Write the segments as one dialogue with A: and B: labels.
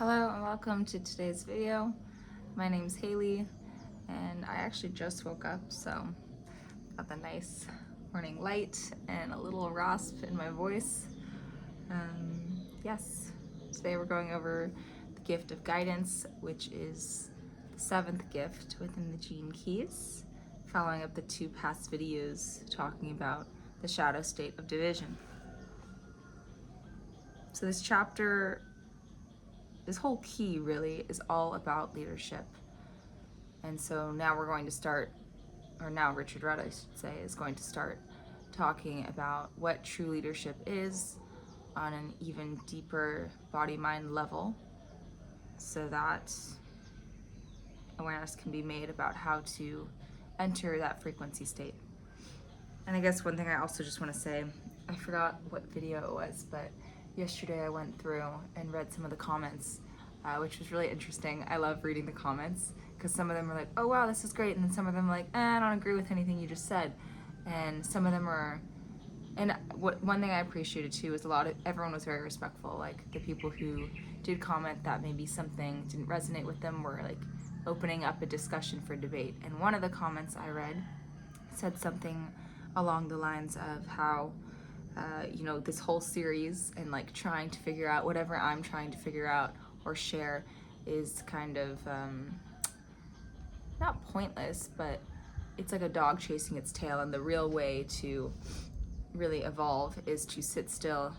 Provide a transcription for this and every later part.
A: Hello and welcome to today's video. My name's Haley and I actually just woke up, so got the nice morning light and a little rasp in my voice. Yes, today we're going over the gift of guidance, which is the seventh gift within the gene keys, following up the two past videos talking about the shadow state of division. So this whole key really is all about leadership. And so now we're going to start, or now Richard Rudd, I should say, is going to start talking about what true leadership is on an even deeper body-mind level, so that awareness can be made about how to enter that frequency state. And I guess one thing I also just want to say, I forgot what video it was, but yesterday I went through and read some of the comments, which was really interesting. I love reading the comments because some of them are like, oh wow, this is great, and then some of them are like, I don't agree with anything you just said. And some of them are, and one thing I appreciated too is everyone was very respectful. Like the people who did comment that maybe something didn't resonate with them were like opening up a discussion for debate. And one of the comments I read said something along the lines of how this whole series and like trying to figure out whatever I'm trying to figure out or share is kind of not pointless, but it's like a dog chasing its tail, and the real way to really evolve is to sit still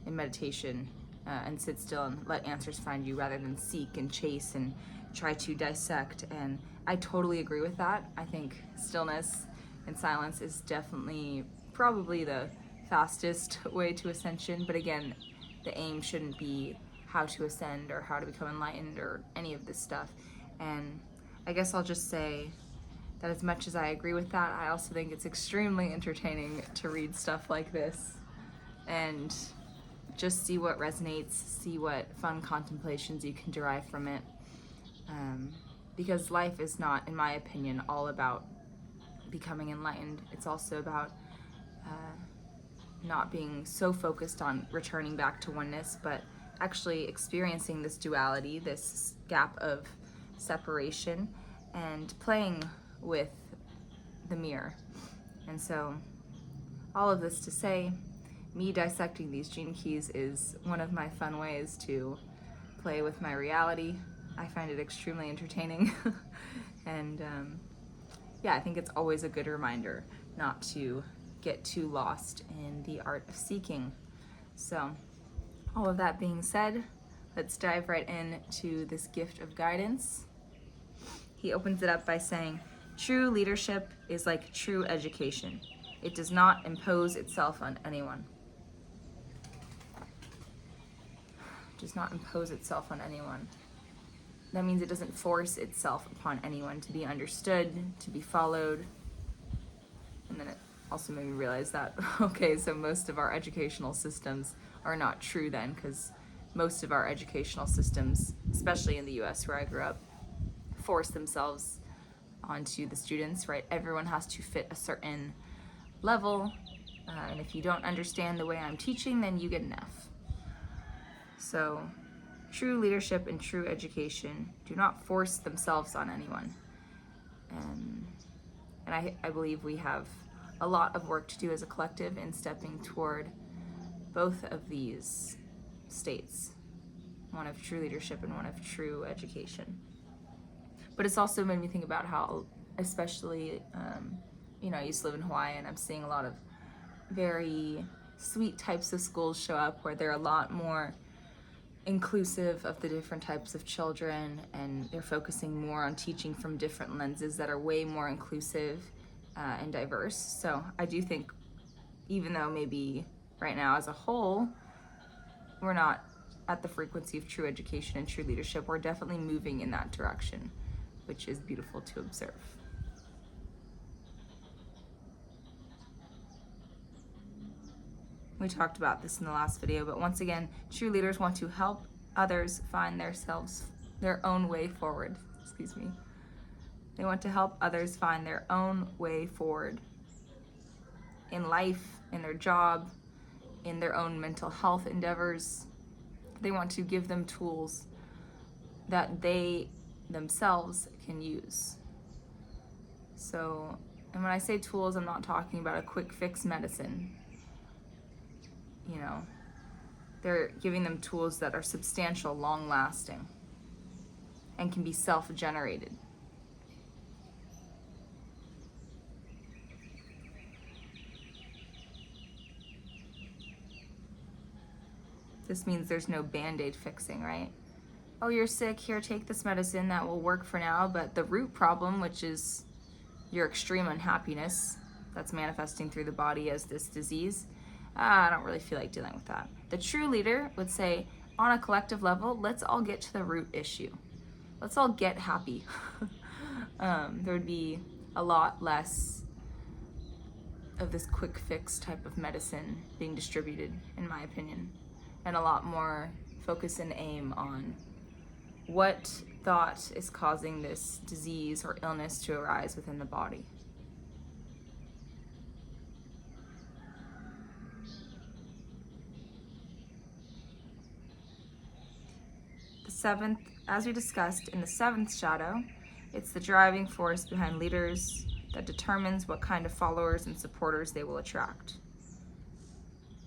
A: in meditation and sit still and let answers find you rather than seek and chase and try to dissect. And I totally agree with that. I think stillness and silence is definitely probably the fastest way to ascension, but again, the aim shouldn't be how to ascend or how to become enlightened or any of this stuff. And I guess I'll just say that as much as I agree with that, I also think it's extremely entertaining to read stuff like this and just see what resonates, see what fun contemplations you can derive from it. Because life is not, in my opinion, all about becoming enlightened. It's also about not being so focused on returning back to oneness, but actually experiencing this duality, this gap of separation, and playing with the mirror. And so all of this to say, me dissecting these gene keys is one of my fun ways to play with my reality. I find it extremely entertaining. And yeah, I think it's always a good reminder not to get too lost in the art of seeking. So all of that being said, let's dive right into this gift of guidance. He opens it up by saying, true leadership is like true education. It does not impose itself on anyone. It does not impose itself on anyone. That means it doesn't force itself upon anyone to be understood, to be followed. And then it also made me realize that, okay, so most of our educational systems are not true then, because most of our educational systems, especially in the US where I grew up, force themselves onto the students, right? Everyone has to fit a certain level, and if you don't understand the way I'm teaching, then you get an F. So true leadership and true education do not force themselves on anyone. And I believe we have a lot of work to do as a collective in stepping toward both of these states, one of true leadership and one of true education. But it's also made me think about how, especially, I used to live in Hawaii, and I'm seeing a lot of very sweet types of schools show up where they're a lot more inclusive of the different types of children, and they're focusing more on teaching from different lenses that are way more inclusive and diverse. So I do think, even though maybe right now as a whole we're not at the frequency of true education and true leadership, we're definitely moving in that direction, which is beautiful to observe. We talked about this in the last video, but once again, true leaders want to help others find their own way forward. They want to help others find their own way forward in life, in their job, in their own mental health endeavors. They want to give them tools that they themselves can use. So, and when I say tools, I'm not talking about a quick fix medicine. You know, they're giving them tools that are substantial, long lasting, and can be self-generated. This means there's no band-aid fixing, right? Oh, you're sick, here, take this medicine, that will work for now, but the root problem, which is your extreme unhappiness that's manifesting through the body as this disease, I don't really feel like dealing with that. The true leader would say, on a collective level, let's all get to the root issue. Let's all get happy. There would be a lot less of this quick fix type of medicine being distributed, in my opinion, and a lot more focus and aim on what thought is causing this disease or illness to arise within the body. The seventh, as we discussed in the seventh shadow, it's the driving force behind leaders that determines what kind of followers and supporters they will attract.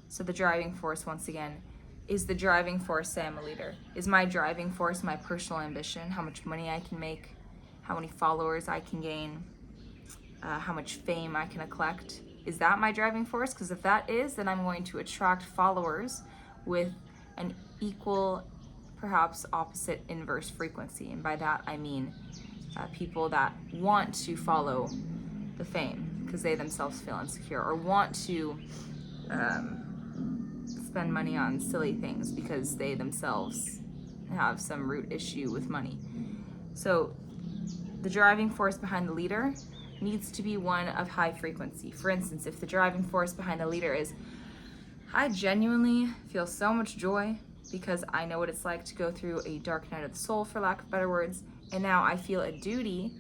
A: So the driving force, once again, is the driving force, say I'm a leader. Is my driving force my personal ambition, how much money I can make, how many followers I can gain, how much fame I can collect? Is that my driving force? Because if that is, then I'm going to attract followers with an equal, perhaps opposite inverse frequency. And by that I mean people that want to follow the fame because they themselves feel insecure, or want to spend money on silly things because they themselves have some root issue with money. So the driving force behind the leader needs to be one of high frequency. For instance, if the driving force behind the leader is, I genuinely feel so much joy because I know what it's like to go through a dark night of the soul, for lack of better words, and now I feel a duty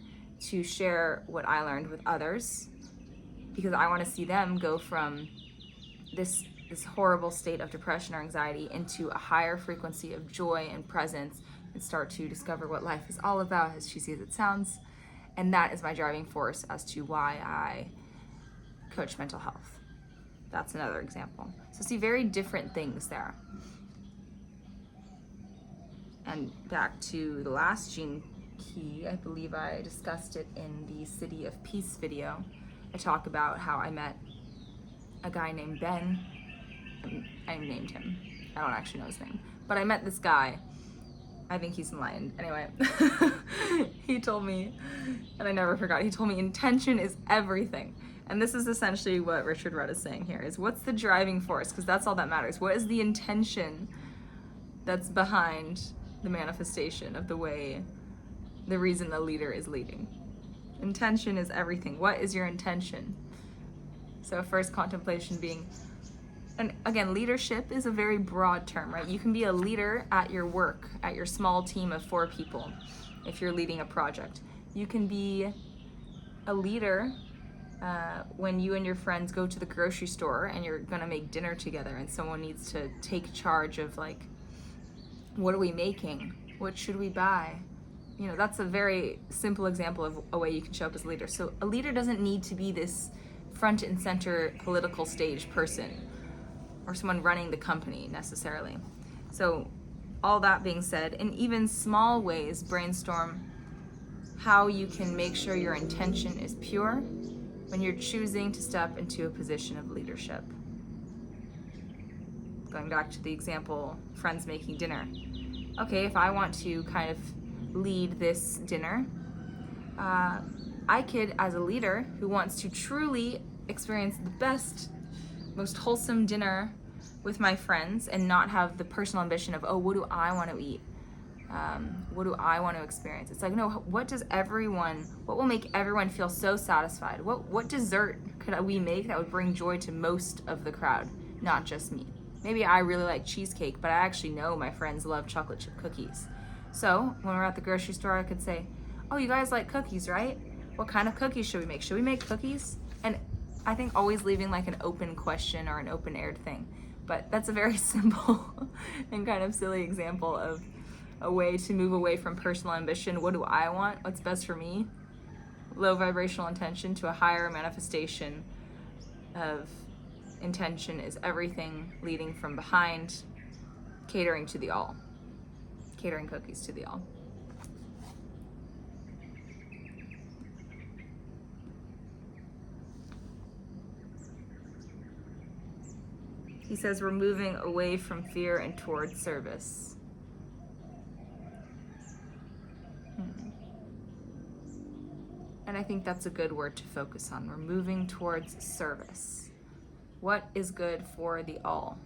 A: to share what I learned with others because I want to see them go from this horrible state of depression or anxiety into a higher frequency of joy and presence, and start to discover what life is all about, as cheesy as it sounds. And that is my driving force as to why I coach mental health. That's another example. So see, very different things there. And back to the last gene key, I believe I discussed it in the City of Peace video. I talk about how I met a guy named Ben. I named him. I don't actually know his name. But I met this guy. I think he's enlightened. Anyway, he told me, and I never forgot, he told me intention is everything. And this is essentially what Richard Rudd is saying here, is what's the driving force? Because that's all that matters. What is the intention that's behind the manifestation of the reason the leader is leading? Intention is everything. What is your intention? So first contemplation being, and again, leadership is a very broad term, right? You can be a leader at your work, at your small team of 4 people, if you're leading a project. You can be a leader when you and your friends go to the grocery store and you're gonna make dinner together and someone needs to take charge of, like, what are we making? What should we buy? You know, that's a very simple example of a way you can show up as a leader. So a leader doesn't need to be this front and center political stage person or someone running the company necessarily. So all that being said, in even small ways, brainstorm how you can make sure your intention is pure when you're choosing to step into a position of leadership. Going back to the example, friends making dinner. Okay, if I want to kind of lead this dinner, I could, as a leader who wants to truly experience the best, most wholesome dinner with my friends and not have the personal ambition of, oh, what do I want to eat? What do I want to experience? It's like, no, what will make everyone feel so satisfied? What dessert could we make that would bring joy to most of the crowd, not just me? Maybe I really like cheesecake, but I actually know my friends love chocolate chip cookies. So when we're at the grocery store, I could say, oh, you guys like cookies, right? What kind of cookies should we make? Should we make cookies? And I think always leaving like an open question or an open-aired thing. But that's a very simple and kind of silly example of a way to move away from personal ambition. What do I want? What's best for me? Low vibrational intention to a higher manifestation of intention is everything leading from behind, catering to the all. Catering cookies to the all. He says we're moving away from fear and towards service. And I think that's a good word to focus on. We're moving towards service. What is good for the all?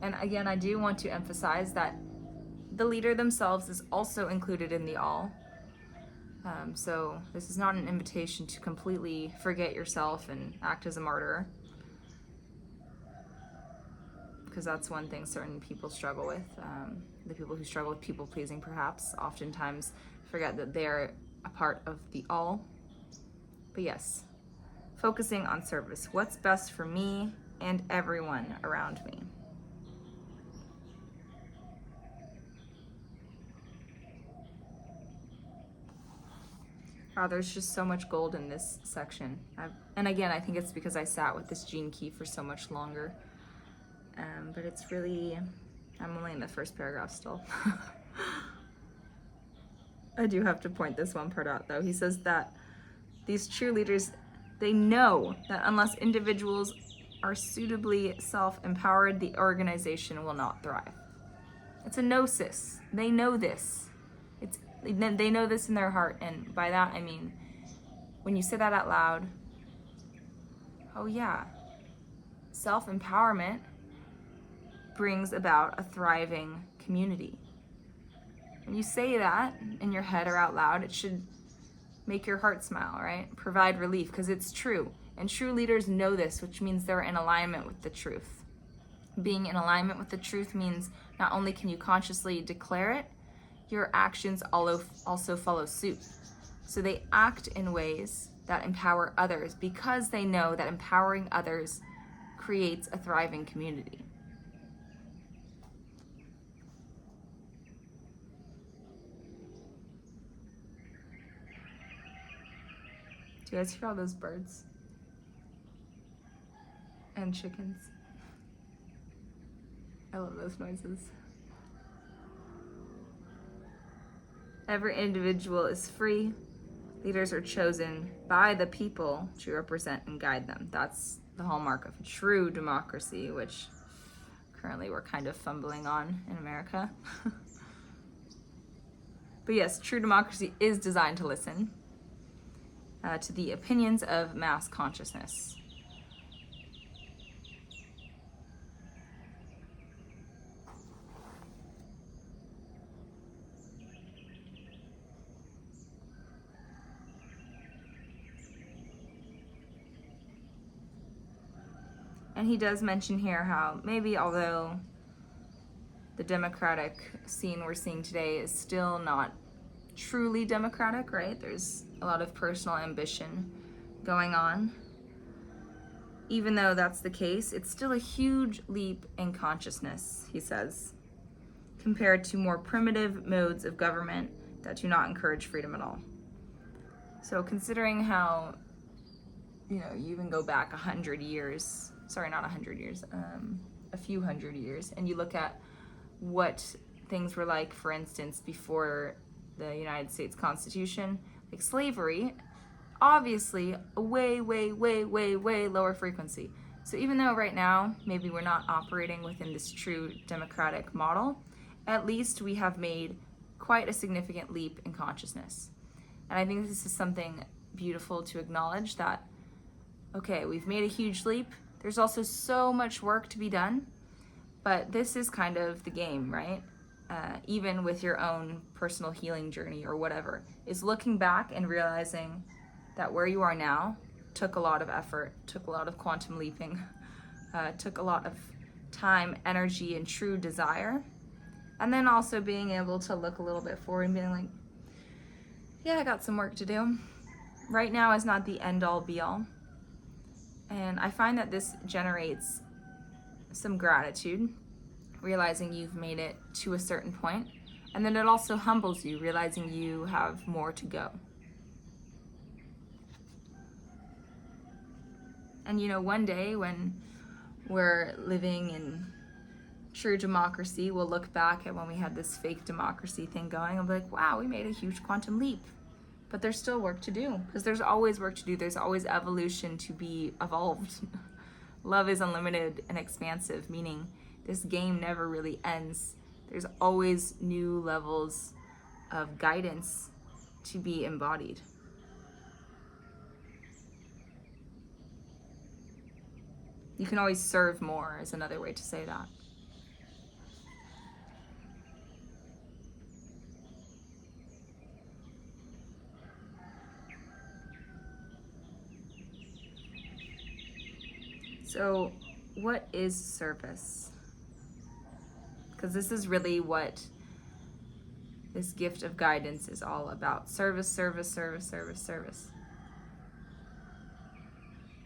A: And again, I do want to emphasize that the leader themselves is also included in the all. So this is not an invitation to completely forget yourself and act as a martyr, because that's one thing certain people struggle with. The people who struggle with people pleasing perhaps oftentimes forget that they're a part of the all. But yes, focusing on service. What's best for me and everyone around me? Wow, there's just so much gold in this section. And again, I think it's because I sat with this gene key for so much longer. But it's really, I'm only in the first paragraph still. I do have to point this one part out though. He says that these true leaders, they know that unless individuals are suitably self-empowered, the organization will not thrive. It's a gnosis. They know this. They know this in their heart, and by that I mean, when you say that out loud, oh yeah, self-empowerment brings about a thriving community. When you say that in your head or out loud, it should make your heart smile, right? Provide relief, because it's true. And true leaders know this, which means they're in alignment with the truth. Being in alignment with the truth means not only can you consciously declare it, your actions also follow suit. So they act in ways that empower others because they know that empowering others creates a thriving community. Do you guys hear all those birds? And chickens? I love those noises. Every individual is free. Leaders are chosen by the people to represent and guide them. That's the hallmark of a true democracy, which currently we're kind of fumbling on in America. But yes, true democracy is designed to listen to the opinions of mass consciousness. And he does mention here how maybe although the democratic scene we're seeing today is still not truly democratic, right? There's a lot of personal ambition going on. Even though that's the case, it's still a huge leap in consciousness, he says, compared to more primitive modes of government that do not encourage freedom at all. So considering how, you even go back 100 years, sorry, not 100 years, a few hundred years, and you look at what things were like, for instance, before the United States Constitution, like slavery, obviously a way, way, way, way, way lower frequency. So even though right now maybe we're not operating within this true democratic model, at least we have made quite a significant leap in consciousness. And I think this is something beautiful to acknowledge, that, okay, we've made a huge leap. There's also so much work to be done, but this is kind of the game, right? Even with your own personal healing journey or whatever, is looking back and realizing that where you are now took a lot of effort, took a lot of quantum leaping, took a lot of time, energy, and true desire. And then also being able to look a little bit forward and being like, yeah, I got some work to do. Right now is not the end all be all. And I find that this generates some gratitude realizing you've made it to a certain point. And then it also humbles you, realizing you have more to go. And one day when we're living in true democracy, we'll look back at when we had this fake democracy thing going and be like, wow, we made a huge quantum leap. But there's still work to do, because there's always work to do. There's always evolution to be evolved. Love is unlimited and expansive, meaning this game never really ends. There's always new levels of guidance to be embodied. You can always serve more, is another way to say that. So, what is service? Because this is really what this gift of guidance is all about. Service, service, service, service, service.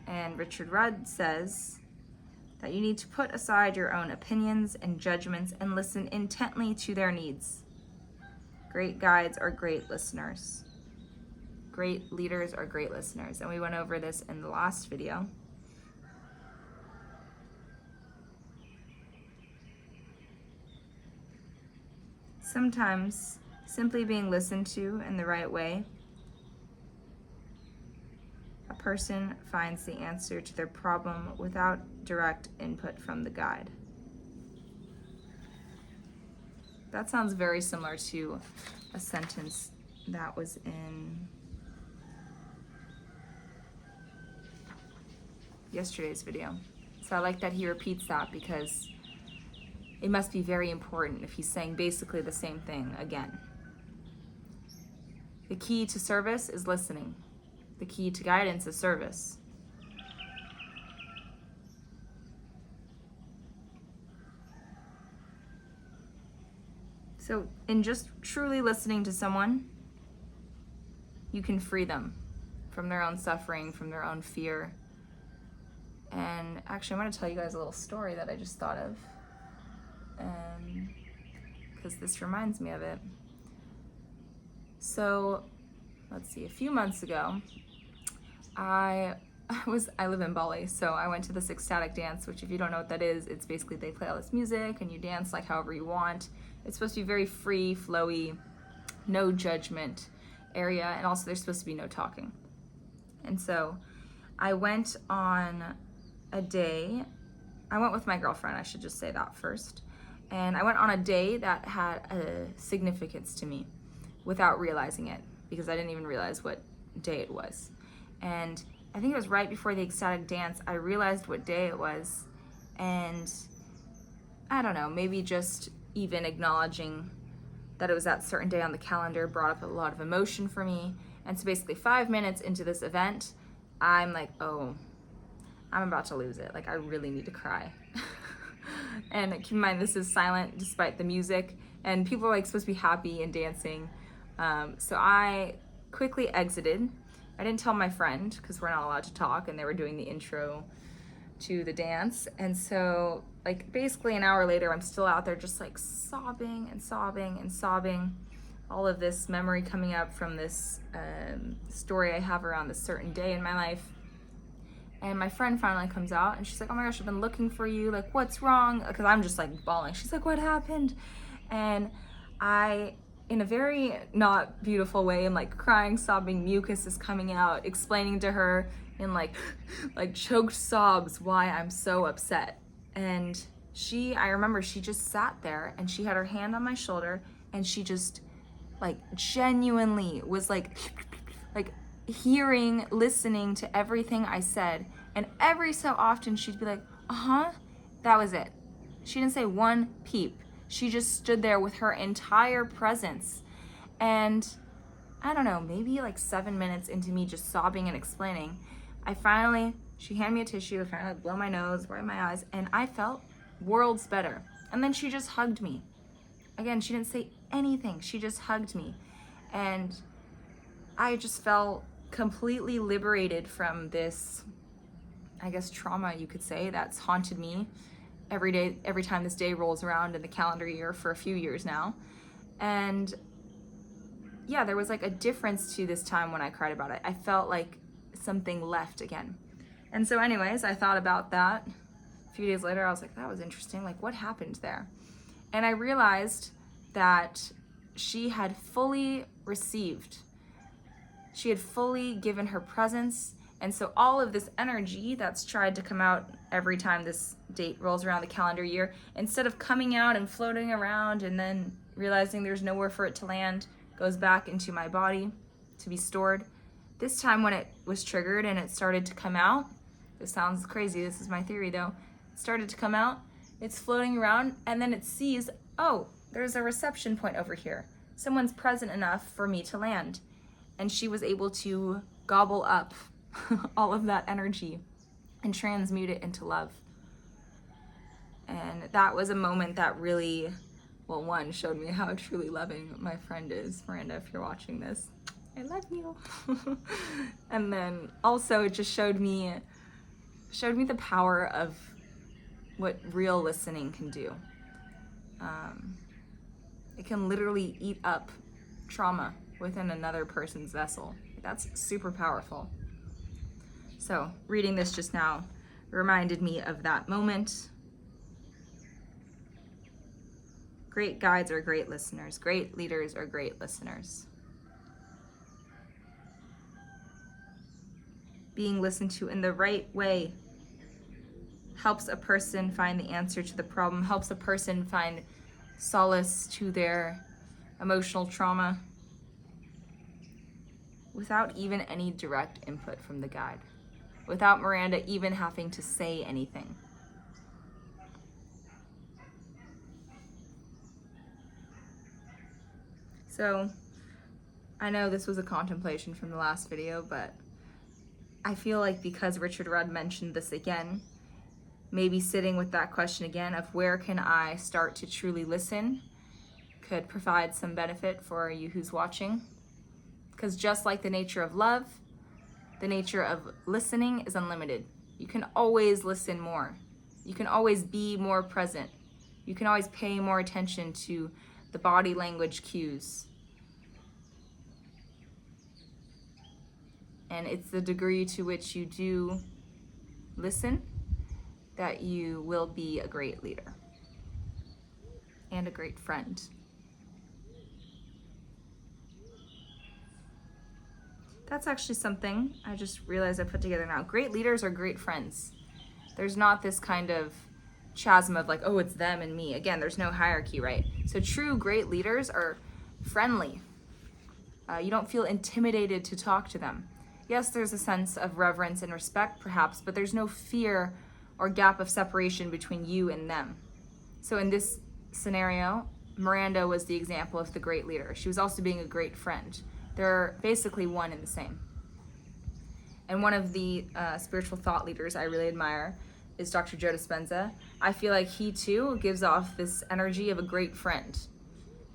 A: And Richard Rudd says that you need to put aside your own opinions and judgments and listen intently to their needs. Great guides are great listeners. Great leaders are great listeners. And we went over this in the last video. Sometimes simply being listened to in the right way, a person finds the answer to their problem without direct input from the guide. That sounds very similar to a sentence that was in yesterday's video. So I like that he repeats that, because it must be very important if he's saying basically the same thing again. The key to service is listening. The key to guidance is service. So in just truly listening to someone, you can free them from their own suffering, from their own fear. And actually, I'm going to tell you guys a little story that I just thought of, because this reminds me of it. So, let's see, a few months ago, I live in Bali, so I went to this ecstatic dance, which if you don't know what that is, it's basically they play all this music and you dance like however you want. It's supposed to be very free, flowy, no judgment area, and also there's supposed to be no talking. And so I went on a day, I went with my girlfriend, I should just say that first. And I went on a day that had a significance to me without realizing it, because I didn't even realize what day it was. And I think it was right before the ecstatic dance, I realized what day it was. And I don't know, maybe just even acknowledging that it was that certain day on the calendar brought up a lot of emotion for me. And so basically 5 minutes into this event, I'm like, oh, I'm about to lose it. Like, I really need to cry. And keep in mind, this is silent despite the music, and people are like supposed to be happy and dancing. So I quickly exited. I didn't tell my friend because we're not allowed to talk, and they were doing the intro to the dance. And so like basically an hour later, I'm still out there just like sobbing and sobbing and sobbing. All of this memory coming up from this story I have around this certain day in my life. And my friend finally comes out and she's like, oh my gosh, I've been looking for you. Like, what's wrong? Because I'm just like bawling. She's like, what happened? And I, in a very not beautiful way, am like crying, sobbing, mucus is coming out, explaining to her in like choked sobs why I'm so upset. And I remember she just sat there and she had her hand on my shoulder and she just like genuinely was like hearing, listening to everything I said. And every so often she'd be like, that was it. She didn't say one peep. She just stood there with her entire presence. And I don't know, maybe like 7 minutes into me just sobbing and explaining, she handed me a tissue, I finally blow my nose, wipe my eyes, and I felt worlds better. And then she just hugged me. Again, she didn't say anything. She just hugged me. And I just felt completely liberated from this, I guess, trauma, you could say, that's haunted me every time this day rolls around in the calendar year for a few years now. And yeah, there was like a difference to this time when I cried about it. I felt like something left again. And so anyways, I thought about that. A few days later, I was like, that was interesting. Like, what happened there? And I realized that she had fully received. She had fully given her presence. And so all of this energy that's tried to come out every time this date rolls around the calendar year, instead of coming out and floating around and then realizing there's nowhere for it to land, goes back into my body to be stored. This time when it was triggered and it started to come out, this sounds crazy, this is my theory though, it started to come out, it's floating around, and then it sees, oh, there's a reception point over here. Someone's present enough for me to land. And she was able to gobble up all of that energy and transmute it into love. And that was a moment that really, well, one, showed me how truly loving my friend is. Miranda, if you're watching this, I love you. And then also it just showed me the power of what real listening can do. It can literally eat up trauma within another person's vessel. That's super powerful. So reading this just now reminded me of that moment. Great guides are great listeners. Great leaders are great listeners. Being listened to in the right way helps a person find the answer to the problem, helps a person find solace to their emotional trauma without even any direct input from the guide, without Miranda even having to say anything. So I know this was a contemplation from the last video, but I feel like because Richard Rudd mentioned this again, maybe sitting with that question again of where can I start to truly listen could provide some benefit for you who's watching. Because just like the nature of love, the nature of listening is unlimited. You can always listen more. You can always be more present. You can always pay more attention to the body language cues. And it's the degree to which you do listen that you will be a great leader and a great friend. That's actually something I just realized I put together now. Great leaders are great friends. There's not this kind of chasm of like, oh, it's them and me. Again, there's no hierarchy, right? So true great leaders are friendly. You don't feel intimidated to talk to them. Yes, there's a sense of reverence and respect, perhaps, but there's no fear or gap of separation between you and them. So in this scenario, Miranda was the example of the great leader. She was also being a great friend. They're basically one and the same. And one of the spiritual thought leaders I really admire is Dr. Joe Dispenza. I feel like he too gives off this energy of a great friend.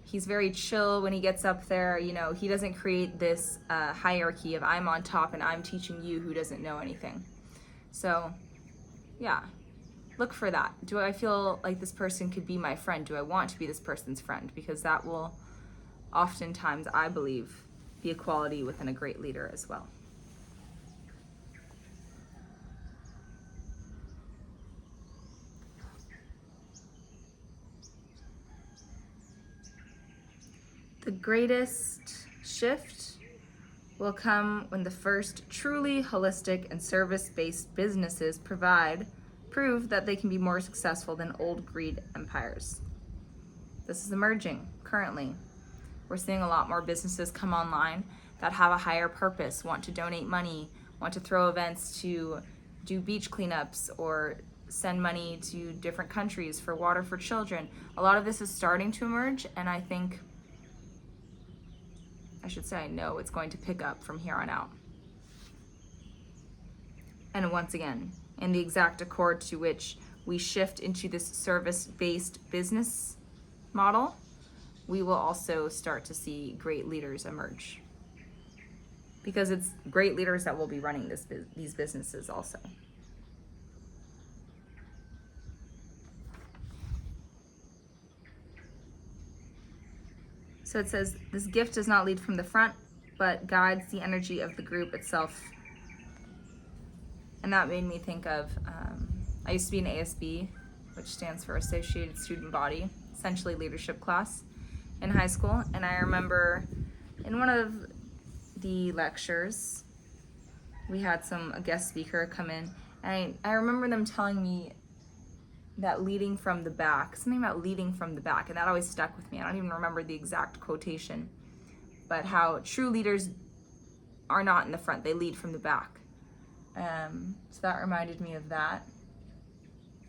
A: He's very chill when he gets up there. You know, he doesn't create this hierarchy of I'm on top and I'm teaching you who doesn't know anything. So, yeah, look for that. Do I feel like this person could be my friend? Do I want to be this person's friend? Because that will oftentimes, I believe, be a quality within a great leader as well. The greatest shift will come when the first truly holistic and service-based businesses prove that they can be more successful than old greed empires. This is emerging currently. We're seeing a lot more businesses come online that have a higher purpose, want to donate money, want to throw events to do beach cleanups or send money to different countries for water for children. A lot of this is starting to emerge, and I think, I should say, I know it's going to pick up from here on out. And once again, in the exact accord to which we shift into this service-based business model, we will also start to see great leaders emerge. Because it's great leaders that will be running these businesses also. So it says, this gift does not lead from the front, but guides the energy of the group itself. And that made me think of, I used to be an ASB, which stands for Associated Student Body, essentially leadership class in high school. And I remember in one of the lectures, we had a guest speaker come in, and I remember them telling me that leading from the back, something about leading from the back, and that always stuck with me. I don't even remember the exact quotation, but how true leaders are not in the front, they lead from the back. So that reminded me of that.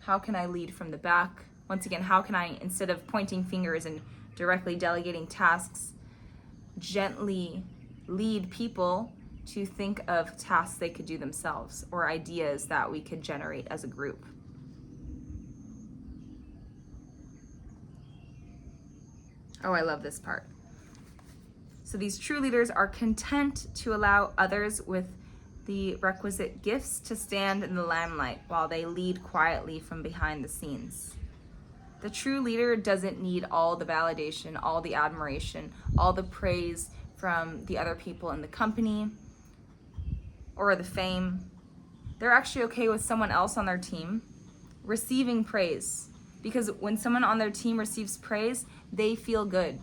A: How can I lead from the back? Once again, how can I, instead of pointing fingers and directly delegating tasks, gently lead people to think of tasks they could do themselves or ideas that we could generate as a group? Oh, I love this part. So these true leaders are content to allow others with the requisite gifts to stand in the limelight while they lead quietly from behind the scenes. The true leader doesn't need all the validation, all the admiration, all the praise from the other people in the company or the fame. They're actually okay with someone else on their team receiving praise, because when someone on their team receives praise, they feel good.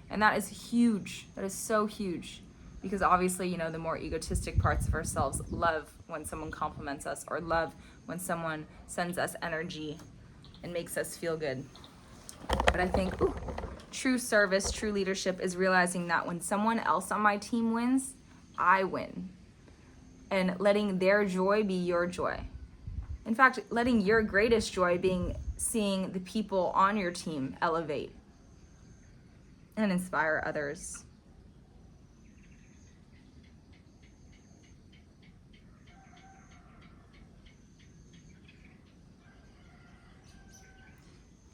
A: And that is huge. That is so huge. Because obviously, the more egotistic parts of ourselves love when someone compliments us, or love when someone sends us energy and makes us feel good. But I think true service, true leadership is realizing that when someone else on my team wins, I win. And letting their joy be your joy. In fact, letting your greatest joy being seeing the people on your team elevate and inspire others.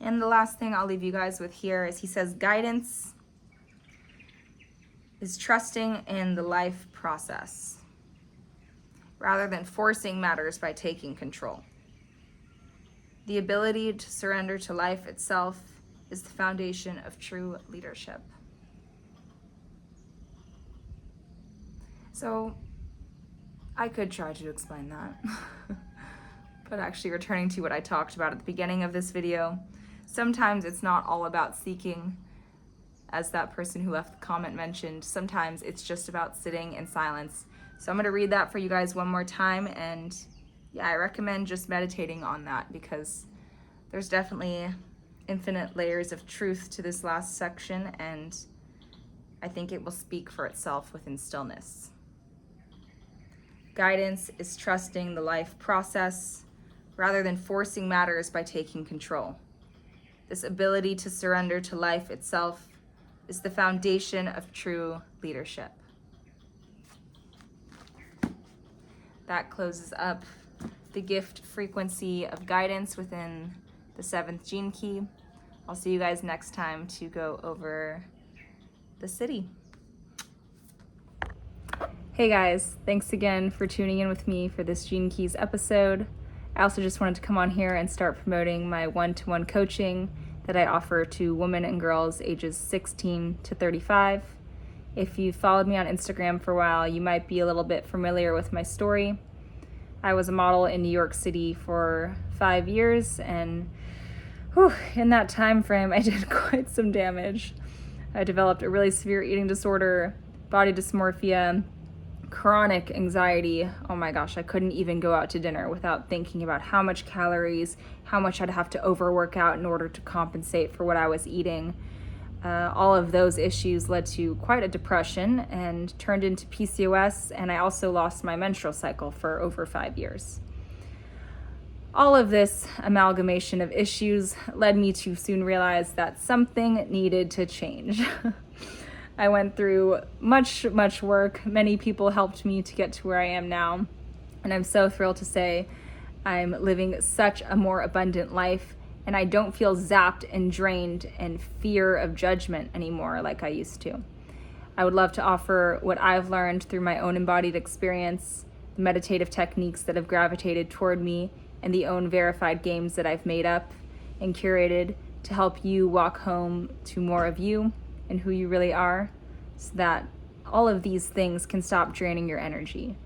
A: And the last thing I'll leave you guys with here is he says, guidance is trusting in the life process rather than forcing matters by taking control. The ability to surrender to life itself is the foundation of true leadership. So I could try to explain that, but actually returning to what I talked about at the beginning of this video, sometimes it's not all about seeking, as that person who left the comment mentioned. Sometimes it's just about sitting in silence. So I'm going to read that for you guys one more time, and yeah, I recommend just meditating on that, because there's definitely infinite layers of truth to this last section, and I think it will speak for itself within stillness. Guidance is trusting the life process rather than forcing matters by taking control. This ability to surrender to life itself is the foundation of true leadership. That closes up the gift frequency of guidance within the 7th gene key. I'll see you guys next time to go over the city. Hey guys, thanks again for tuning in with me for this Gene Keys episode. I also just wanted to come on here and start promoting my one-to-one coaching that I offer to women and girls ages 16 to 35. If you've followed me on Instagram for a while, you might be a little bit familiar with my story. I was a model in New York City for 5 years, and in that time frame, I did quite some damage. I developed a really severe eating disorder, body dysmorphia, chronic anxiety. Oh my gosh, I couldn't even go out to dinner without thinking about how much calories, how much I'd have to overwork out in order to compensate for what I was eating. All of those issues led to quite a depression and turned into PCOS, and I also lost my menstrual cycle for over 5 years. All of this amalgamation of issues led me to soon realize that something needed to change. I went through much work. Many people helped me to get to where I am now. And I'm so thrilled to say I'm living such a more abundant life, and I don't feel zapped and drained and fear of judgment anymore like I used to. I would love to offer what I've learned through my own embodied experience, the meditative techniques that have gravitated toward me, and the own verified games that I've made up and curated to help you walk home to more of you
B: and who you really are, so that all of these things can stop draining your energy.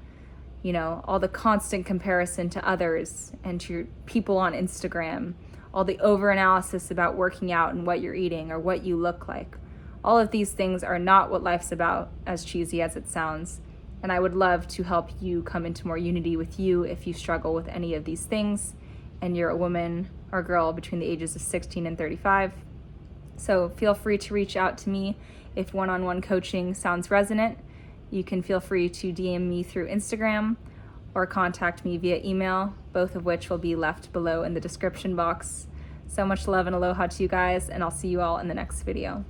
B: You know, all the constant comparison to others and to people on Instagram, all the over-analysis about working out and what you're eating or what you look like. All of these things are not what life's about, as cheesy as it sounds. And I would love to help you come into more unity with you if you struggle with any of these things and you're a woman or girl between the ages of 16 and 35. So feel free to reach out to me if one-on-one coaching sounds resonant. You can feel free to DM me through Instagram or contact me via email, both of which will be left below in the description box. So much love and aloha to you guys, and I'll see you all in the next video.